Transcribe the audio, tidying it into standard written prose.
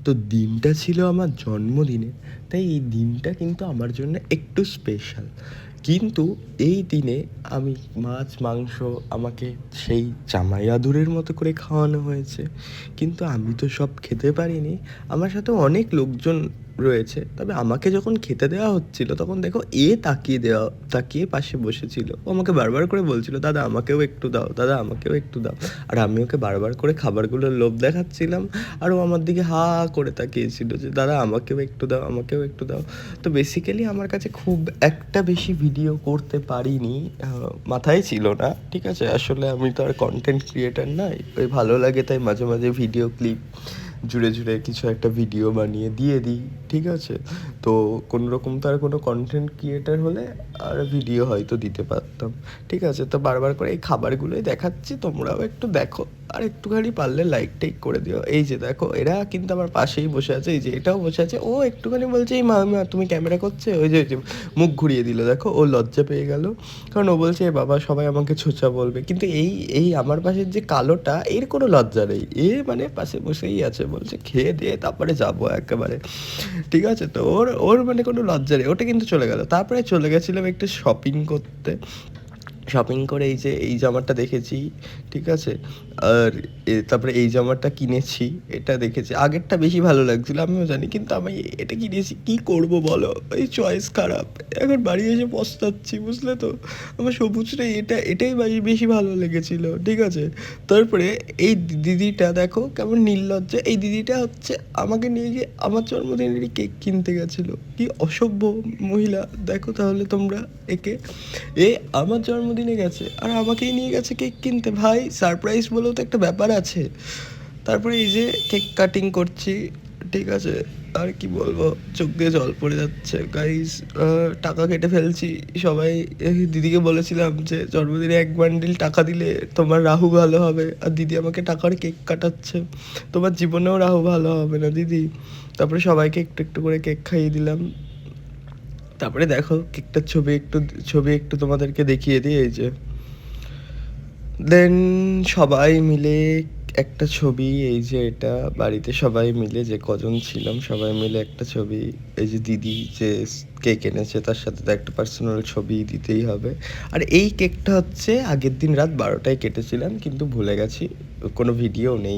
তো দিনটা ছিল আমার জন্মদিনে, তাই এই দিনটা কিন্তু আমার জন্য একটু স্পেশাল। কিন্তু এই দিনে আমি মাছ মাংস আমাকে সেই জামাই আদরের মতো করে খাওয়ানো হয়েছে, কিন্তু আমি তো সব খেতে পারিনি। আমার সাথে অনেক লোকজন রয়েছে, তবে আমাকে যখন খেতে দেওয়া হচ্ছিল তখন দেখো তাকিয়ে পাশে বসেছিল, ও আমাকে বারবার করে বলছিল, দাদা আমাকেও একটু দাও, দাদা আমাকেও একটু দাও। আর আমি ওকে বারবার করে খাবারগুলোর লোভ দেখাচ্ছিলাম, আর ও আমার দিকে হা হা করে তাকিয়েছিল যে দাদা আমাকেও একটু দাও, আমাকেও একটু দাও। তো বেসিক্যালি আমার কাছে খুব একটা বেশি ভিডিও করতে পারিনি, মাথায় ছিল না, ঠিক আছে? আসলে আমি তো আর কন্টেন্ট ক্রিয়েটার নাই, ওই ভালো লাগে তাই মাঝে মাঝে ভিডিও ক্লিপ জুড়ে জুড়ে কিছু একটা ভিডিও বানিয়ে দিয়ে দিই, ঠিক আছে? তো কোনো রকম তো আর কোনো কন্টেন্ট ক্রিয়েটার হলে আর ভিডিও হয়তো দিতে পারতাম, ঠিক আছে? তো বারবার করে এই খাবারগুলোই দেখাচ্ছি, তোমরাও একটু দেখো, আর একটুখানি পারলে লাইক টাইক করে দিও। এই যে দেখো, এরা কিন্তু আমার পাশেই বসে আছে, এই যে এটাও বসে আছে, ও একটুখানি বলছে এই মা তুমি ক্যামেরা করছে, ওই যে মুখ ঘুরিয়ে দিল, দেখো ও লজ্জা পেয়ে গেল, কারণ ও বলছে এ বাবা সবাই আমাকে ছোঁচা বলবে। কিন্তু এই এই আমার পাশের যে কালোটা, এর কোনো লজ্জা নেই, এ মানে পাশে বসেই আছে, বলছে খেয়ে দিয়ে তারপরে যাবো একেবারে, ঠিক আছে? তো ওর ওর মানে কোনো লজ্জা নেই, ওটা কিন্তু চলে গেল। তারপরে চলে গেছিলাম একটু শপিং করতে, শপিং করে এই যে এই জামাটা দেখেছি, ঠিক আছে? আর তারপরে এই জামাটা কিনেছি, এটা দেখেছি, আগেরটা বেশি ভালো লাগছিল আমিও জানি, কিন্তু আমি এটা কিনেছি, কী করবো বলো, এই চয়েস খারাপ, এখন বাড়ি এসে পস্তাচ্ছি, বুঝলে তো? আমার সবুজটা এটাই বেশি ভালো লেগেছিল, ঠিক আছে? তারপরে এই দিদিটা দেখো কেমন নির্লজ্জা, এই দিদিটা হচ্ছে আমাকে নিয়ে গিয়ে আমার জন্মদিনেরই কেক কিনতে গেছিলো, কি অসভ্য মহিলা দেখো তাহলে তোমরা একে। এ আমার জন্মদিনে গেছে আর আমাকেই নিয়ে গেছে কেক কিনতে, ভাই সারপ্রাইজ বলেও তো একটা ব্যাপার আছে। তারপরে এই যে কেক কাটিং করছি, ঠিক আছে? আর কি বলবো, চোখ দিয়ে জল পড়ে যাচ্ছে গাইস, টাকা কেটে ফেলছি সবাই। দিদিকে বলেছিলাম যে জন্মদিনে 1 বান্ডিল টাকা দিলে তোমার রাহু ভালো হবে, আর দিদি আমাকে টাকার কেক কাটাচ্ছে, তোমার জীবনেও রাহু ভালো হবে না দিদি। তারপরে সবাইকে একটু একটু করে কেক খাইয়ে দিলাম। তারপরে দেখো কেকটার ছবি একটু তোমাদেরকে দেখিয়ে দিই, এই যে দেন সবাই মিলে একটা ছবি, এই যে এটা বাড়িতে সবাই মিলে যে কজন ছিলাম সবাই মিলে একটা ছবি, এই যে দিদি যে কেক এনেছে তার সাথে তো একটা পার্সোনাল ছবি দিতেই হবে। আর এই কেকটা হচ্ছে আগের দিন রাত 12টায় কেটেছিলাম, কিন্তু ভুলে গেছি, কোনো ভিডিও নেই।